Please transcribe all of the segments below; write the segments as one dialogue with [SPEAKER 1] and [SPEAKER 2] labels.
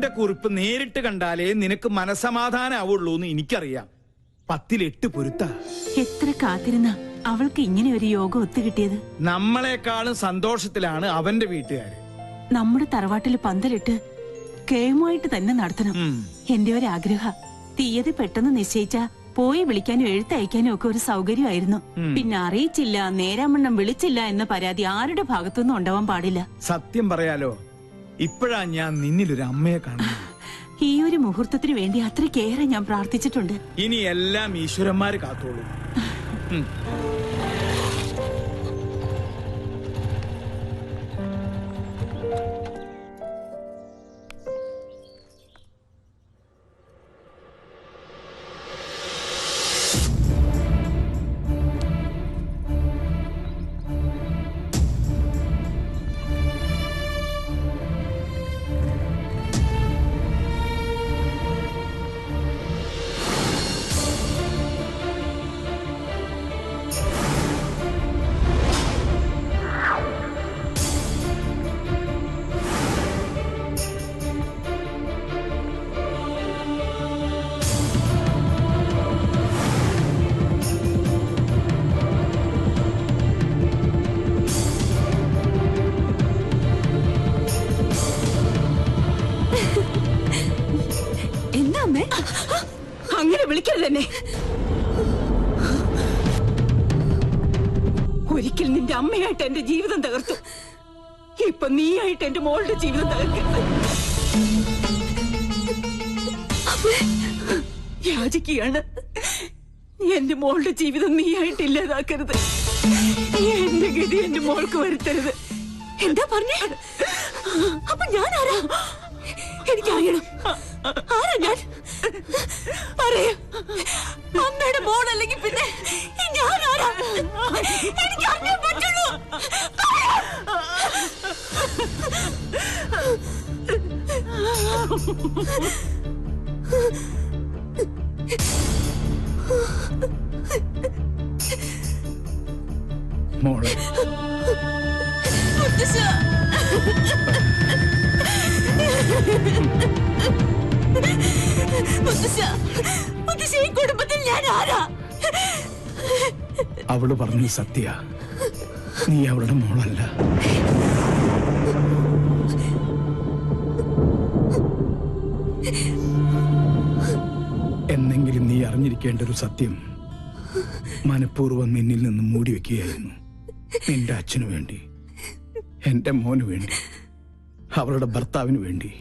[SPEAKER 1] മോന്റെ കുറിപ്പ് നേരിട്ട് കണ്ടാലേ നിനക്ക് മനസമാധാനാവുള്ളൂ എന്ന് എനിക്കറിയാം. 10-8 പൊരുത്ത.
[SPEAKER 2] എത്ര കാത്തിരുന്ന അവൾക്ക് ഇങ്ങനെ ഒരു യോഗം ഒത്തുകിട്ടിയത്.
[SPEAKER 1] നമ്മളെക്കാളും സന്തോഷത്തിലാണ് അവന്റെ വീട്ടുകാര്.
[SPEAKER 2] നമ്മുടെ തറവാട്ടില് പന്തലിട്ട് കേമുമായിട്ട് തന്നെ നടത്തണം. എന്റെ ഒരു ആഗ്രഹ. തീയതി പെട്ടെന്ന് നിശ്ചയിച്ച പോയി വിളിക്കാനും എഴുത്തയക്കാനും ഒക്കെ ഒരു സൗകര്യമായിരുന്നു. പിന്നെ അറിയിച്ചില്ല, നേരാമണ്ണം വിളിച്ചില്ല എന്ന പരാതി ആരുടെ ഭാഗത്തുനിന്നും ഉണ്ടാവാൻ പാടില്ല.
[SPEAKER 1] സത്യം പറയാലോ, ഇപ്പോഴാ ഞാൻ നിന്നിലൊരു അമ്മയെ കാണുന്നത്.
[SPEAKER 2] ഈ ഒരു മുഹൂർത്തത്തിന് വേണ്ടി അത്രയ്ക്കേറെ ഞാൻ പ്രാർത്ഥിച്ചിട്ടുണ്ട്.
[SPEAKER 1] ഇനി എല്ലാം ഈശ്വരന്മാര് കാത്തോളൂ.
[SPEAKER 2] അങ്ങനെ വിളിക്കരുത് എന്നെ. ഒരിക്കൽ നിന്റെ അമ്മയായിട്ട് എന്റെ ജീവിതം തകർത്തു. ഇപ്പൊ നീയായിട്ട് എന്റെ മോളുടെ ജീവിതം തകർക്കരുത്. യാചിക്കുകയാണ്. എന്റെ മോളുടെ ജീവിതം നീയായിട്ട് ഇല്ലാതാക്കരുത്. എന്റെ ഗതി എന്റെ മോൾക്ക് വരുത്തരുത്. എന്താ പറഞ്ഞേ? അപ്പൊ ഞാൻ ആരാ? എനിക്കറിയണം. ആരാ ഞാൻ? പറയാ. അമ്മയുടെ മോളല്ലെങ്കിൽ പിന്നെ ഞാൻ ആരാ? എനിക്ക് അറിയാൻ പറ്റുള്ളൂ.
[SPEAKER 1] മോളെ
[SPEAKER 2] കുടുംബത്തിൽ ഞാൻ ആരാ?
[SPEAKER 1] അവള് പറഞ്ഞു സത്യ, നീ അവളുടെ മോളല്ല. എന്നെങ്കിലും നീ അറിഞ്ഞിരിക്കേണ്ട ഒരു സത്യം മനഃപൂർവ്വം നിന്നിൽ നിന്ന് മൂടി വെക്കുകയായിരുന്നു. നിന്റെ അച്ഛനു വേണ്ടി, എന്റെ മോനു വേണ്ടി, അവളുടെ ഭർത്താവിന് വേണ്ടി.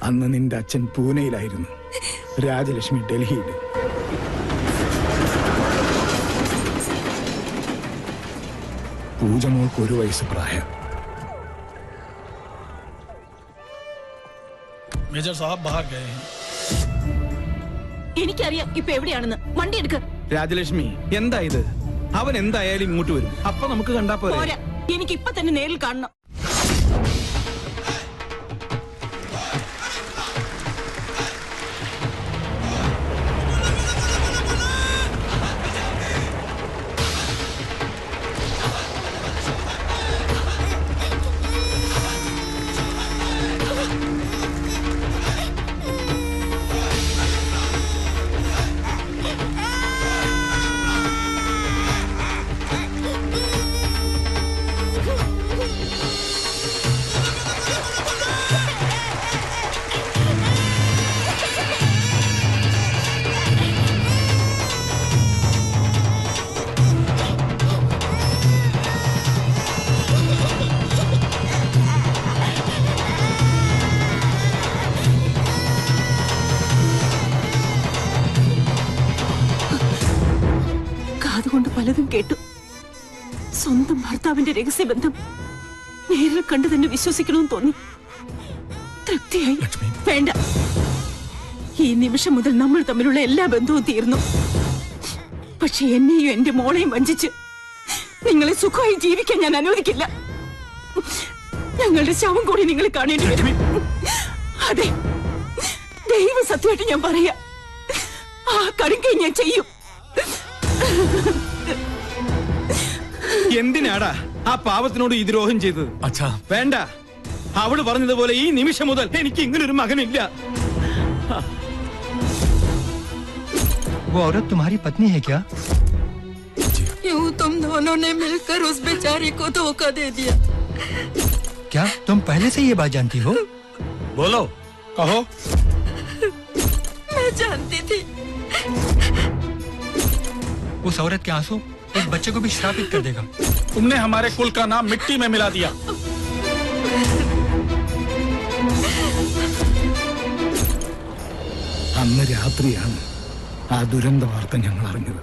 [SPEAKER 1] അന്ന് നിന്റെ അച്ഛൻ പൂനെയിലായിരുന്നു, രാജലക്ഷ്മി ഡൽഹിയിൽ. പൂജമോൾക്ക് 1 വയസ്സ് പ്രായം.
[SPEAKER 3] മേജർ സാഹബ് ബാഹർ ഗയേ ഹൈ.
[SPEAKER 2] എനിക്കറിയാം ഇപ്പൊ എവിടെയാണെന്ന്. വണ്ടി എടുക്ക.
[SPEAKER 1] രാജലക്ഷ്മി, എന്താ ഇത്? അവൻ എന്തായാലും ഇങ്ങോട്ട് വരും. അപ്പൊ നമുക്ക് കണ്ടാ പോരാ.
[SPEAKER 2] എനിക്ക് ഇപ്പൊ തന്നെ നേരിൽ കാണണം. അതുകൊണ്ട് പലതും കേട്ടു. സ്വന്തം ഭർത്താവിന്റെ രഹസ്യബന്ധം നേരിൽ കണ്ടു തന്നെ വിശ്വസിക്കണമെന്ന് തോന്നി. തൃപ്തിയായി. വേണ്ട, ഈ നിമിഷം മുതൽ നമ്മൾ തമ്മിലുള്ള എല്ലാ ബന്ധവും തീർന്നു. പക്ഷെ എന്നെയും എന്റെ മോളെയും വഞ്ചിച്ച് നിങ്ങളെ സുഖമായി ജീവിക്കാൻ ഞാൻ അനുവദിക്കില്ല. ഞങ്ങളുടെ ശവം കൂടി നിങ്ങൾ കാണേണ്ടി വരും. അതെ, ദൈവ സത്യമായിട്ട് ഞാൻ പറയാ, ആ കടുങ്കൈ ഞാൻ ചെയ്യും.
[SPEAKER 1] എന്തിനാടാ ആ പാവത്തിനോട് ഈ ദ്രോഹം ചെയ്തത്?
[SPEAKER 3] അച്ഛാ
[SPEAKER 1] വേണ്ട, അവള് പറഞ്ഞതുപോലെ ഈ നിമിഷം മുതൽ എനിക്ക് ഇങ്ങനൊരു മകനില്ല.
[SPEAKER 4] वो औरत तुम्हारी पत्नी है क्या?
[SPEAKER 5] क्यों तुम दोनों ने मिलकर उस बेचारी को धोखा दे दिया?
[SPEAKER 4] क्या तुम पहले से ये बात जानती हो?
[SPEAKER 1] बोलो, कहो।
[SPEAKER 5] मैं जानती थी।
[SPEAKER 4] उस औरत के आंसू एक बच्चे को भी श्रापित कर देगा।
[SPEAKER 1] तुमने हमारे कुल का नाम मिट्टी में मिला दिया। അന്ന് രാത്രിയാണ് ആ ദുരന്ത വാർത്ത ഞങ്ങൾ അറിഞ്ഞത്.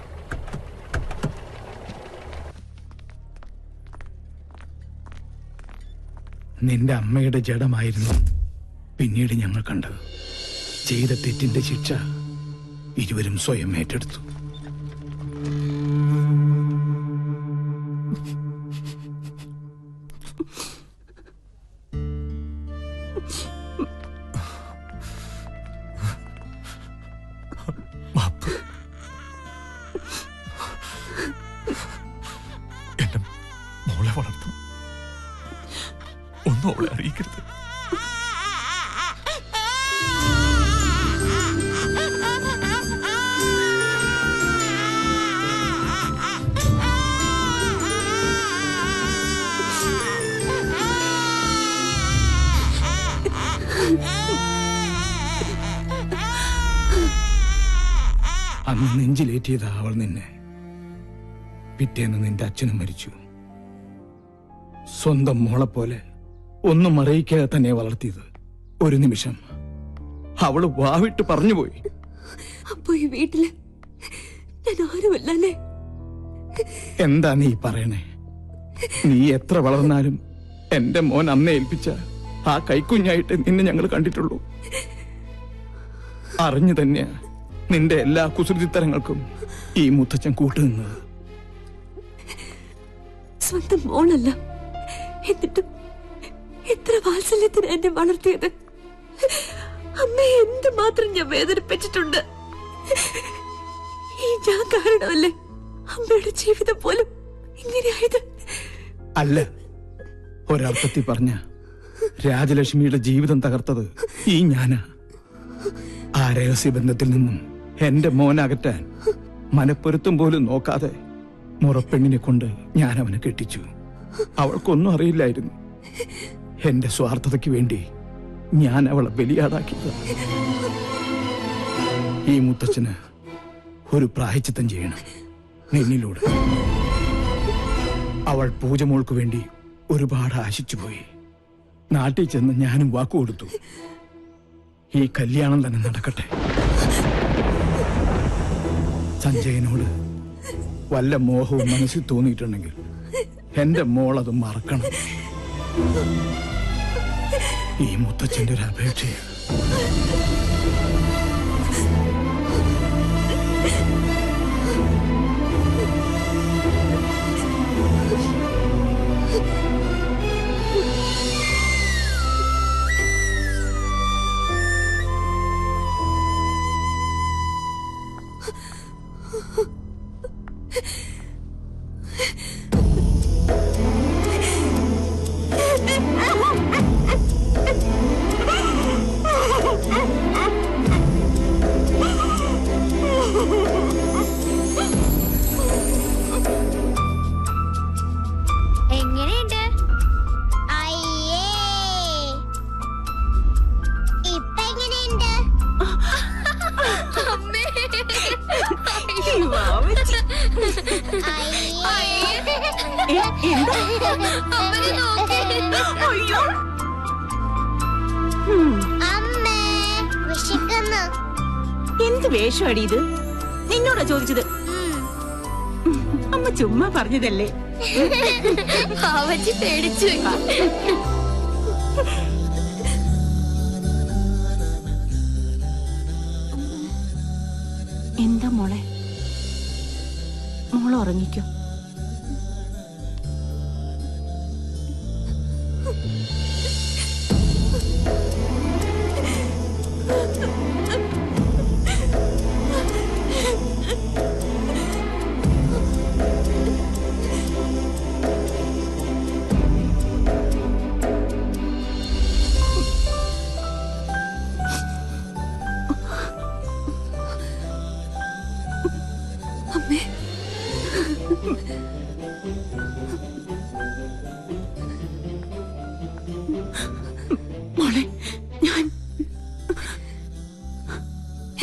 [SPEAKER 1] നിന്റെ അമ്മയുടെ ജഡമായിരുന്നു പിന്നീട് ഞങ്ങൾ കണ്ടത്. ചെയ്ത തെറ്റിന്റെ ശിക്ഷ ഇരുവരും സ്വയം ഏറ്റെടുത്തു.
[SPEAKER 6] എന്റെ മോളെ വളർത്തും, ഒന്നും അവളെ അറിയിക്കരുത്.
[SPEAKER 1] അന്ന് നെഞ്ചിലേറ്റിയതാ അവൾ നിന്നെ. പിറ്റേന്ന് നിന്റെ അച്ഛനും മരിച്ചു. സ്വന്തം മോളെ പോലെ ഒന്നും അറിയിക്കാതെ തന്നെ വളർത്തിയത്. ഒരു നിമിഷം അവള് വാവിട്ട് പറഞ്ഞുപോയി.
[SPEAKER 2] അപ്പൊ ഈ വീട്ടില് ഞാൻ ആരുമല്ലേ?
[SPEAKER 1] എന്താ നീ പറയണേ? നീ എത്ര വളർന്നാലും എന്റെ മോൻ അമ്മയെ ഏൽപ്പിച്ച ആ കൈക്കുഞ്ഞായിട്ട് നിന്നെ ഞങ്ങൾ കണ്ടിട്ടുള്ളൂ. അറിഞ്ഞു തന്നെയാ നിന്റെ എല്ലാ കുസൃതിത്തരങ്ങൾക്കും ഈ മുത്തച്ഛൻ കൂട്ടുനിന്നത്.
[SPEAKER 2] സ്വന്തം മോളല്ല, എന്നിട്ടും എത്ര വാത്സല്യത്തിന് എന്നെ വളർത്തിയത്. അമ്മയെ എന്തുമാത്രം ഞാൻ വേദനിപ്പിച്ചിട്ടുണ്ട്. ഈ ഞാൻ കാരണമല്ലേ അമ്മയുടെ ജീവിതം പോലും ഇങ്ങനെയായത്?
[SPEAKER 1] അല്ല, ഒരർത്ഥത്തിൽ പറഞ്ഞ രാജലക്ഷ്മിയുടെ ജീവിതം തകർത്തത് ഈ ഞാനാ. ആ രഹസ്യബന്ധത്തിൽ നിന്നും എന്റെ മോനകറ്റാൻ മനപ്പൊരുത്തം പോലും നോക്കാതെ മുറപ്പെണ്ണിനെ കൊണ്ട് ഞാൻ അവനെ കെട്ടിച്ചു. അവൾക്കൊന്നും അറിയില്ലായിരുന്നു. എന്റെ സ്വാർത്ഥതയ്ക്ക് വേണ്ടി ഞാൻ അവളെ ബലിയാടാക്കിയത്. ഈ മുത്തച്ഛന് ഒരു പ്രായശ്ചിത്തം ചെയ്യണം നിന്നിലൂടെ. അവൾ പൂജമോൾക്ക് വേണ്ടി ഒരുപാട് ആശിച്ചുപോയി. നാട്ടിൽ ചെന്ന് ഞാനും വാക്കുകൊടുത്തു, ഈ കല്യാണം തന്നെ നടക്കട്ടെ. സഞ്ജയനോട് വല്ല മോഹവും മനസ്സിൽ തോന്നിയിട്ടുണ്ടെങ്കിൽ എന്റെ മോളത് മറക്കണം. ഈ മുത്തച്ഛന്റെ ഒരു അപേക്ഷയാണ്.
[SPEAKER 7] എങ്ങനെയുണ്ട്? അയ്യേ, ഇപ്പൊ എങ്ങനെയുണ്ട്? അമ്മേ, അമ്മനെ നോക്ക്. അമ്മേ, വിശക്കുന്നു.
[SPEAKER 2] എന്ത് വേഷമാടി ഇത്? നിന്നോടാ ചോദിച്ചത്? അമ്മ ചുമ്മാ പറഞ്ഞതല്ലേ.
[SPEAKER 7] അവച്ച് പേടിച്ചു.
[SPEAKER 2] എന്താ മോളെ? മോള് ഉറങ്ങിക്കോ.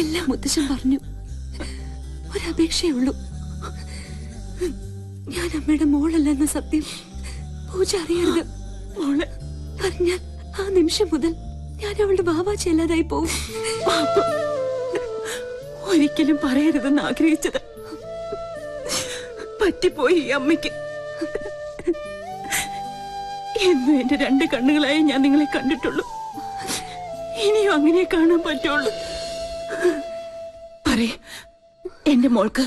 [SPEAKER 2] എല്ലാം മുത്തശ്ശൻ പറഞ്ഞു. ഒരപേക്ഷയേ ഉള്ളൂ. ഞാൻ അമ്മയുടെ മോളല്ലെന്ന സത്യം പൂജ അറിയരുത്. മോള് പറഞ്ഞാൽ ആ നിമിഷം മുതൽ ഞാൻ അവളുടെ ബാബാച്ചി അല്ലാതായി പോവും. ഒരിക്കലും പറയരുതെന്ന് ആഗ്രഹിച്ചത് പറ്റിപ്പോയി ഈ അമ്മയ്ക്ക്. എന്നും എന്റെ 2 കണ്ണുകളായി ഞാൻ നിങ്ങളെ കണ്ടിട്ടുള്ളൂ. ഇനിയും അങ്ങനെ കാണാൻ പറ്റുള്ളൂ. പറയേ, എന്റെ മോൾക്ക്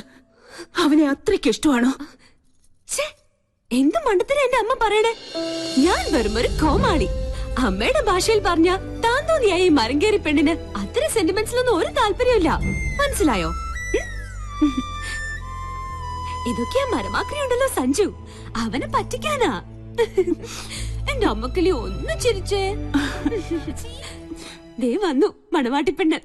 [SPEAKER 2] അവനെ അത്രയ്ക്ക് ഇഷ്ടമാണോ? എന്ത് മണ്ടത്തിന് എന്റെ അമ്മ പറയണേ? ഞാൻ വെറും ഒരു കോമാളി. അമ്മയുടെ ഭാഷയിൽ പറഞ്ഞ താൻ തോന്നിയായി മരങ്കേറി പെണ്ണിന് അത്ര സെന്റിമെന്റ്സിലൊന്നും ഒരു താല്പര്യമില്ല. മനസ്സിലായോ? ഇതൊക്കെയാ മരമാക്രി ഉണ്ടല്ലോ സഞ്ജു, അവനെ പറ്റിക്കാനാ. എന്റെ അമ്മക്കിളി ഒന്ന് ചിരിച്ചേ. ദേ വന്നു മണവാട്ടിപ്പെണ്ണ്.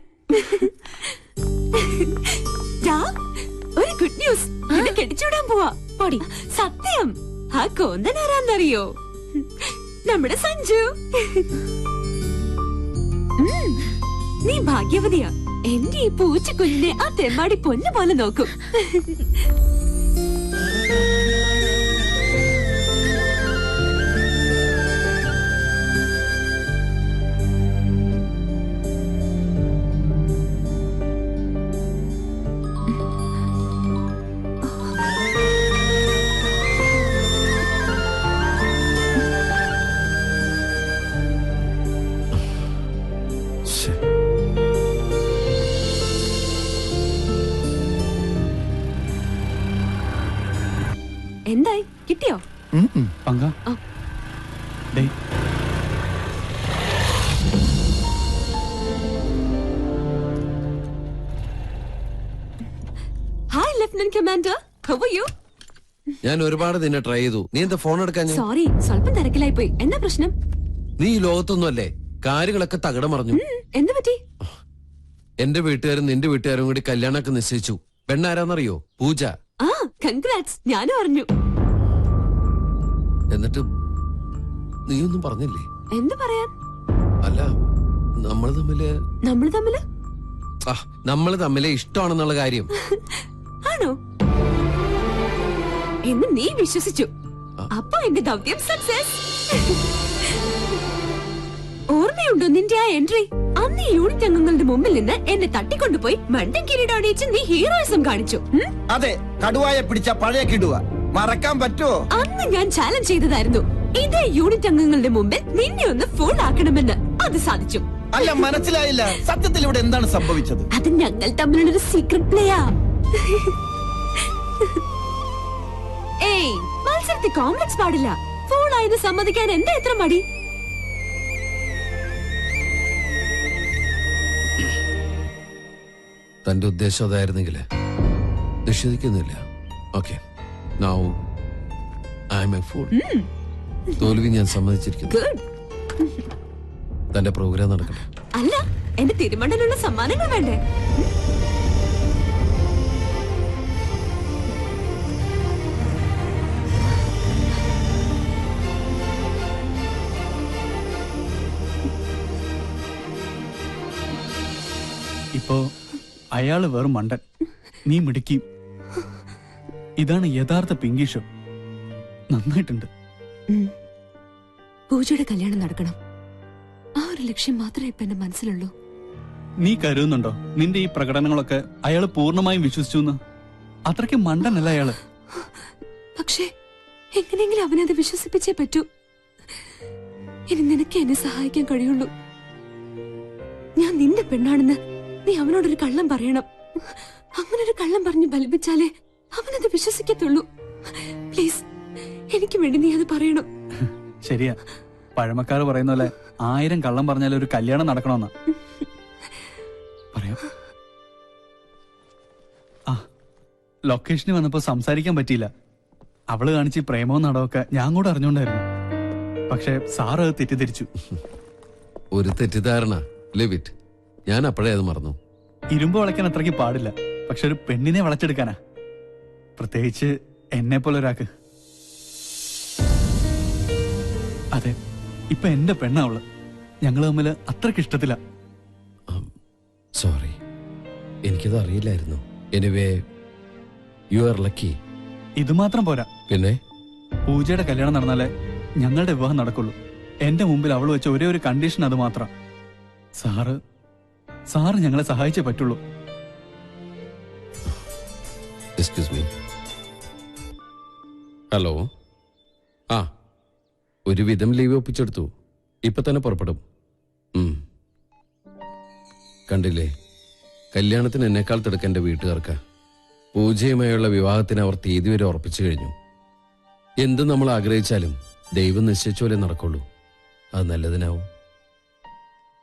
[SPEAKER 2] ഒരു ഗുഡ് ന്യൂസ്, എന്നെ കെട്ടിച്ചൂടാൻ പോവാ. പൊടി സത്യം. ആ കോന്തൻ ആരാന്നറിയോ? നമ്മുടെ സഞ്ജു. നീ ഭാഗ്യവതിയാ. എന്റെ ഈ പൂച്ചക്കുഞ്ഞിനെ ആ തെമ്മാടി പൊന്നു പോലെ നോക്കും. എന്തായി, കിട്ടിയോ?
[SPEAKER 1] പങ്ക
[SPEAKER 2] hi lieutenant commander, how are you?
[SPEAKER 8] ഞാൻ ഒരുപാട് നിന്നെ ട്രൈ ചെയ്തു. നീ എന്താ ഫോൺ എടുക്കാൻ?
[SPEAKER 2] സോറി, സ്വല്പം തിരക്കിലായി പോയി. എന്താ പ്രശ്നം?
[SPEAKER 8] നീ ഈ ലോകത്തൊന്നും അല്ലേ, കാര്യങ്ങളൊക്കെ തകിടം മറിഞ്ഞു.
[SPEAKER 2] എന്ത് പറ്റി?
[SPEAKER 8] എന്റെ വീട്ടുകാരും നിന്റെ വീട്ടുകാരും കൂടി കല്യാണമൊക്കെ നിശ്ചയിച്ചു. പെണ്ണാരാന്നറിയോ? പൂജ.
[SPEAKER 2] ആ, കൺഗ്രാറ്റ്സ്. ഞാനും അറിഞ്ഞു.
[SPEAKER 8] എന്നിട്ട് നീയൊന്നും പറഞ്ഞില്ലേ?
[SPEAKER 2] എന്ത് പറയാൻ?
[SPEAKER 8] അല്ല, നമ്മള് തമ്മില് ഇഷ്ടമാണെന്നുള്ള കാര്യം.
[SPEAKER 2] ആണോ എന്ന് നീ വിശ്വസിച്ചു? അപ്പൊ എന്റെ ദൗത്യം സക്സസ്. ഓർമ്മയുണ്ടോ നിന്റെ ആ എൻട്രി? അന്ന് ഈ യൂണിറ്റ് അംഗങ്ങളുടെ മുമ്പിൽ നിന്ന് എന്നെ തട്ടിക്കൊണ്ടുപോയി മണ്ടൻ കിരീടം അണിയിച്ച് നീ ഹീറോയിസം കാണിച്ചു.
[SPEAKER 9] അതെ, കടുവായെ പിടിച്ച പഴയ കിടുവ മറക്കാൻ പറ്റുമോ?
[SPEAKER 2] അന്ന് ഞാൻ ചാലഞ്ച് ചെയ്തതായിരുന്നു, ഇതേ യൂണിറ്റ് അംഗങ്ങളുടെ മുമ്പിൽ നിന്നെ ഒന്ന് ഫുൾ ആക്കണമെന്ന്. അത് സാധിച്ചു.
[SPEAKER 9] അല്ല, മനസ്സിലായില്ല. സത്യത്തിൽ ഇവിടെ എന്താണ് സംഭവിച്ചത്?
[SPEAKER 2] അത് ഞങ്ങൾ തമ്മിലുള്ളൊരു സീക്രട്ട് പ്ലേയാ. ഏയ്, മത്സരത്തിൽ കോംപ്ലക്സ് പാടില്ല. ഫുൾ ആയത് സമ്മതിക്കാൻ എന്താ എത്ര മടി?
[SPEAKER 8] തന്റെ ഉദ്ദേശം അതായിരുന്നെങ്കിൽ നിഷേധിക്കുന്നില്ല. Okay, now I am a fool. തോൽവി ഞാൻ സമ്മതിച്ചിരിക്കുന്നു. തന്റെ പ്രോഗ്രാം നടക്കട്ടെ.
[SPEAKER 2] അല്ല, എന്റെ തിരുമണ്ടനുള്ള സമ്മാനങ്ങൾ വേണ്ടേ?
[SPEAKER 1] ഇപ്പോ അയാള് വെറും മണ്ടൻ, നീ മിടുക്കി. ഇതാണ് യഥാർത്ഥ പിങ്കി ഷോ. നന്നായിട്ടുണ്ട്.
[SPEAKER 2] പൂജയുടെ കല്യാണം നടക്കണം. ആ ഒരു ലക്ഷ്യം മാത്രമേ ഇപ്പൊ എന്റെ മനസ്സിലുള്ളൂ.
[SPEAKER 1] നീ കരുതുന്നുണ്ടോ നിന്റെ ഈ പ്രകടനങ്ങളൊക്കെ അയാള് പൂർണ്ണമായും വിശ്വസിച്ചു? അത്രയ്ക്ക് മണ്ടനല്ല അയാള്.
[SPEAKER 2] പക്ഷേ എങ്ങനെയെങ്കിലും അവനത് വിശ്വസിപ്പിച്ചേ പറ്റൂ. ഇനി നിനക്ക് എന്നെ സഹായിക്കാൻ കഴിയുള്ളൂ. ഞാൻ നിന്റെ പെണ്ണാണെന്ന് നീ അവനോടൊരു കള്ളം പറയണം. അങ്ങനൊരു കള്ളം പറഞ്ഞ് ബലിപ്പിച്ചാലേ അവനത് വിശ്വസിക്കത്തുള്ളൂ. പ്ലീസ്, എനിക്ക് വേണ്ടി നീ അത് പറയണം.
[SPEAKER 1] ശരിയാ, പഴമക്കാര് പറയുന്ന പോലെ 1000 കള്ളം പറഞ്ഞാലും ഒരു കല്യാണം നടക്കണമെന്നാ പറയാം. ആ, ലൊക്കേഷനിൽ വന്നപ്പോ സംസാരിക്കാൻ പറ്റിയില്ല. അവള് കാണിച്ച് പ്രേമവും നടവൊക്കെ ഞാൻ കൂടെ അറിഞ്ഞോണ്ടായിരുന്നു. പക്ഷെ സാറ് അത് തെറ്റിദ്ധരിച്ചു.
[SPEAKER 8] ഒരു തെറ്റിദ്ധാരണ. Live it. ഞാൻ അപ്പോഴേ അത് മറന്നു.
[SPEAKER 1] ഇരുമ്പ് വളയ്ക്കാൻ അത്രയ്ക്ക് പാടില്ല, പക്ഷെ ഒരു പെണ്ണിനെ വളച്ചെടുക്കാനാ, പ്രത്യേകിച്ച് എന്നെ പോലെ ഒരാൾക്ക്. അതെ, ഇപ്പൊ എന്റെ പെണ്ണാ അവള്. ഞങ്ങള് തമ്മില് അത്രയ്ക്ക് ഇഷ്ടത്തില.
[SPEAKER 8] സോറി. എനിക്കത് അറിയില്ലായിരുന്നു. Anyway you are lucky.
[SPEAKER 10] ഇത് മാത്രം പോരാ,
[SPEAKER 8] പിന്നെ
[SPEAKER 10] പൂജയുടെ കല്യാണം നടന്നാലേ ഞങ്ങളുടെ വിവാഹം നടക്കുള്ളൂ. എന്റെ മുമ്പിൽ അവൾ വെച്ച ഒരേ ഒരു കണ്ടീഷൻ അത് മാത്രം. സാറ് ഞങ്ങളെ സഹായിച്ചേ പറ്റുള്ളൂ.
[SPEAKER 8] Excuse me. ഹലോ. ആ, ഒരുവിധം ലീവ് ഒപ്പിച്ചെടുത്തു. ഇപ്പൊ തന്നെ പുറപ്പെടും. കണ്ടില്ലേ, കല്യാണത്തിന് എന്നെക്കാൾ തിടുക്കം എന്റെ വീട്ടുകാർക്ക്. പൂജയുമായുള്ള വിവാഹത്തിന് അവർ തീയതി വരെ ഉറപ്പിച്ചു കഴിഞ്ഞു. എന്ത് നമ്മൾ ആഗ്രഹിച്ചാലും ദൈവം നിശ്ചയിച്ച പോലെ നടക്കുള്ളൂ. അത് നല്ലതിനാവും.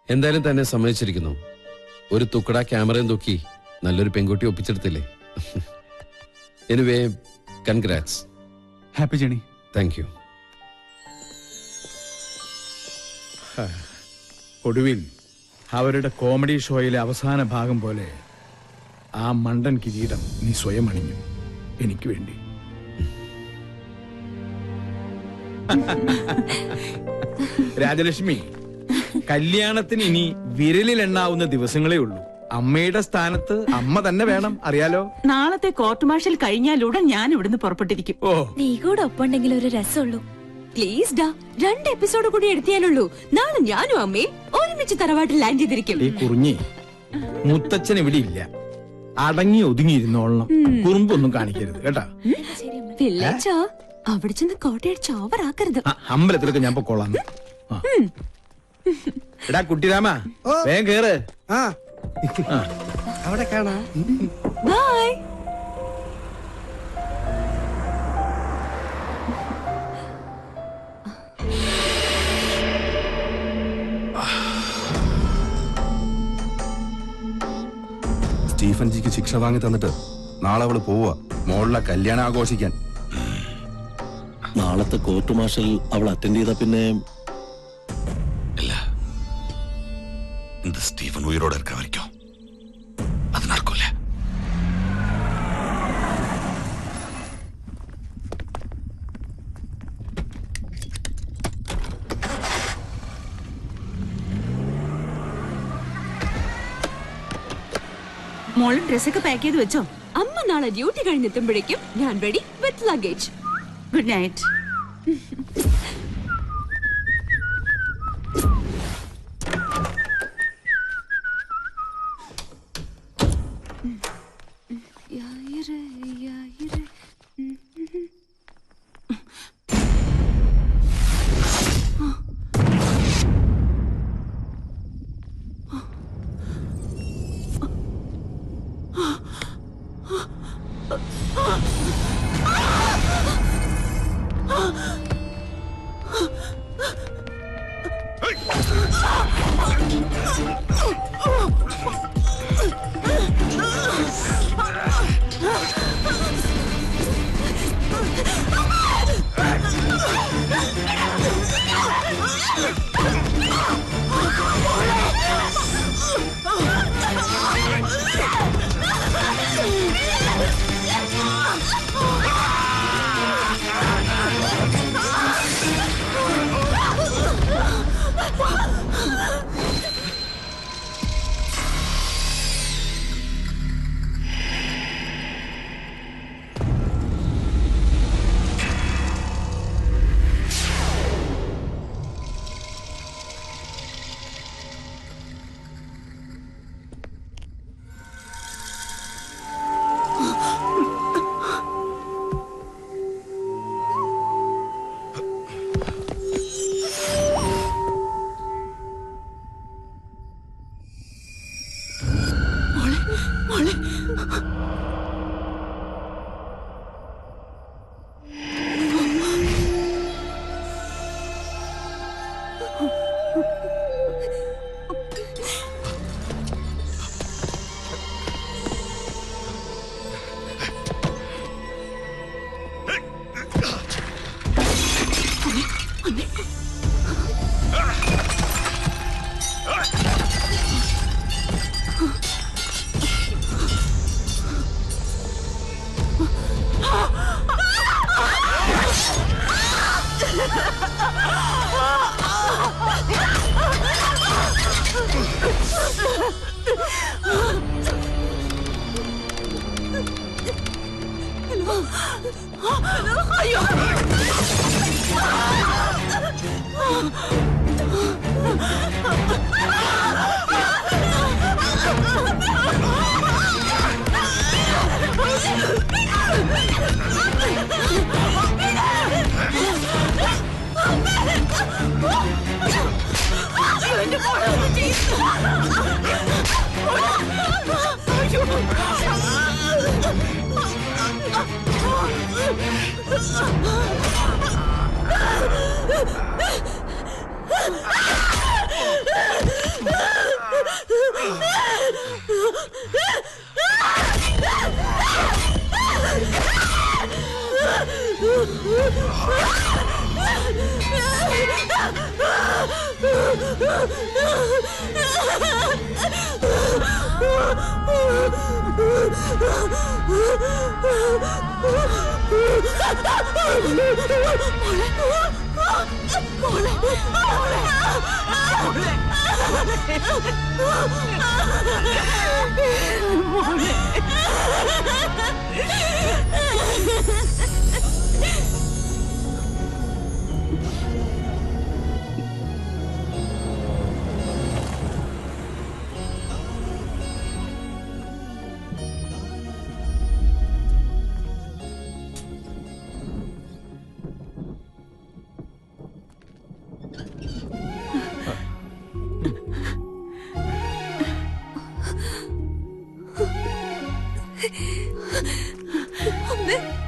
[SPEAKER 8] എന്തായാലും തന്നെ സമ്മതിച്ചിരിക്കുന്നു. ഒരു തുക്കട ക്യാമറയും തൂക്കി നല്ലൊരു പെൺകുട്ടി ഒപ്പിച്ചെടുത്തില്ലേ. Anyway, congrats.
[SPEAKER 10] Happy journey.
[SPEAKER 8] Thank you.
[SPEAKER 1] ഒടുവിൽ അവരുടെ കോമഡി ഷോയിലെ അവസാന ഭാഗം പോലെ ആ മണ്ടൻ കിരീടം നീ സ്വയം അണിഞ്ഞു എനിക്ക് വേണ്ടി. രാജലക്ഷ്മി, കല്യാണത്തിന് ഇനി വിരലിലെണ്ണാവുന്ന ദിവസങ്ങളേ ഉള്ളൂ. അമ്മയുടെ സ്ഥാനത്ത് അമ്മ തന്നെ വേണം, അറിയാലോ.
[SPEAKER 2] നാളത്തെ കോർട്ട് മാർഷൽ കഴിഞ്ഞാലുടൻ ഞാൻ ഇവിടുന്ന് പുറപ്പെട്ടിരിക്കും.
[SPEAKER 1] ഓ,
[SPEAKER 5] നീ കൂടെ ഒപ്പുണ്ടെങ്കിൽ ഒരു രസമുള്ളൂ. പ്ലീസ് ഡാ, 2 എപ്പിസോഡ് കൂടി എടുത്തിയാലുള്ളൂ. നാളെ ഞാനും അമ്മയും ഒരുമിച്ച് തറവാട്ടിൽ ലാൻഡ് ചെയ്തിരിക്കും.
[SPEAKER 1] ഈ കുറിഞ്ഞി മുത്തച്ഛൻ ഇവിടെ ഇല്ല. അടങ്ങി ഒതുങ്ങിയിരുന്നോളണം. കുറുമ്പൊന്നും കാണിക്കരുത് കേട്ടാ.
[SPEAKER 5] പിള്ളേച്ചോ, അവിടെ ചെന്ന് കോട്ടയടിച്ച് ഓവറാക്കരുത്.
[SPEAKER 1] അമ്പലത്തിലൊക്കെ ഞാൻ പൊക്കോളാം. എടാ കുട്ടിരാമ, വേഗം കേറ്.
[SPEAKER 9] അവിടെ കാണാ.
[SPEAKER 5] ബൈ.
[SPEAKER 11] സ്റ്റീഫൻ ജിക്ക് ശിക്ഷ വാങ്ങി തന്നിട്ട് നാളെ അവള് പോവാ മോളിലെ കല്യാണം ആഘോഷിക്കാൻ.
[SPEAKER 12] നാളത്തെ കോർട്ട് മാർഷൽ അവൾ അറ്റൻഡ് ചെയ്ത പിന്നെ
[SPEAKER 11] ഇല്ല, இந்த ஸ்டீஃபன் உயிரோட இருக்க வரைக்கும் அது நடக்கும்ல.
[SPEAKER 2] മോളും ഡ്രസ്സൊക്കെ പാക്ക് ചെയ്ത് വെച്ചോ?
[SPEAKER 5] അമ്മ നാളെ ഡ്യൂട്ടി കഴിഞ്ഞെത്തുമ്പോഴേക്കും ഞാൻ ready with luggage.
[SPEAKER 2] Good night.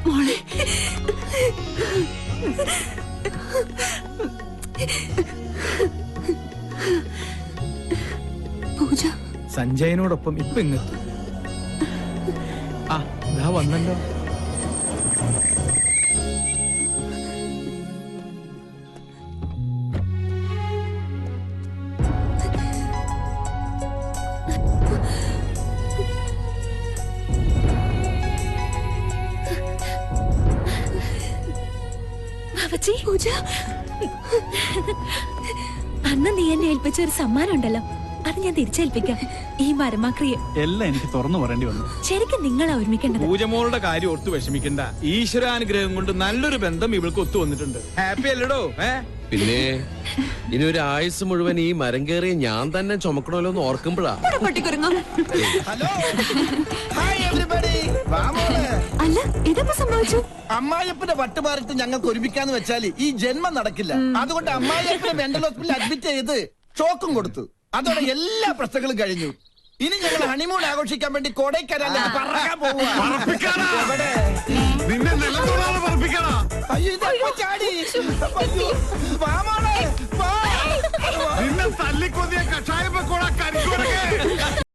[SPEAKER 2] മോളെ പൂജ
[SPEAKER 1] സഞ്ജയനോടൊപ്പം ഇപ്പൊ ഇങ്ങെത്തും. ആ ഇതാ വന്നല്ലോ.
[SPEAKER 5] പൂജ, അന്ന് നീ എന്നെ ഏൽപ്പിച്ച ഒരു സമ്മാനം ഉണ്ടല്ലോ, അത് ഞാൻ തിരിച്ചേൽപ്പിക്കാം. ഈ മരമാക്രിയെ
[SPEAKER 10] എല്ലാം എനിക്ക് തുറന്നു പറയേണ്ടി വന്നു.
[SPEAKER 5] ശരിക്കും നിങ്ങളാ ഒരുമിക്കേണ്ടത്.
[SPEAKER 1] പൂജമോളുടെ കാര്യം ഓർത്ത് വിഷമിക്കണ്ട. ഈശ്വരാനുഗ്രഹം കൊണ്ട് നല്ലൊരു ബന്ധം ഇവൾക്ക് ഒത്തു വന്നിട്ടുണ്ട്. ഹാപ്പി അല്ലടോ?
[SPEAKER 8] പിന്നെ ഇനി ഒരു ആയുസ് മുഴുവൻ ഈ മരം കയറി ഞാൻ തന്നെ ചുമക്കണമല്ലോ എന്ന് ഓർക്കുമ്പോഴാ.
[SPEAKER 9] Hello, hi everybody.
[SPEAKER 5] അല്ല, ഇതെപ്പോ സംഭവിച്ചു?
[SPEAKER 9] അമ്മായിയപ്പന്റെ വട്ടുമാറിട്ട് ഞങ്ങൾക്ക് ഒരുമിക്കാന്ന് വെച്ചാൽ ഈ ജന്മം നടക്കില്ല. അതുകൊണ്ട് അമ്മായിയപ്പനെ മെന്റൽ ഹോസ്പിറ്റലിൽ അഡ്മിറ്റ് ചെയ്ത് ഷോക്കും കൊടുത്തു. അതോടെ എല്ലാ പ്രശ്നങ്ങളും കഴിഞ്ഞു. ഇനി ഞങ്ങൾ ഹണിമൂൺ ആഘോഷിക്കാൻ വേണ്ടി കൊടൈക്കനാലിലേക്ക് പറക്കാൻ പോവുക. അയ്യോ, ഇതെപ്പോ ചാടി? അയ്യോ, വാ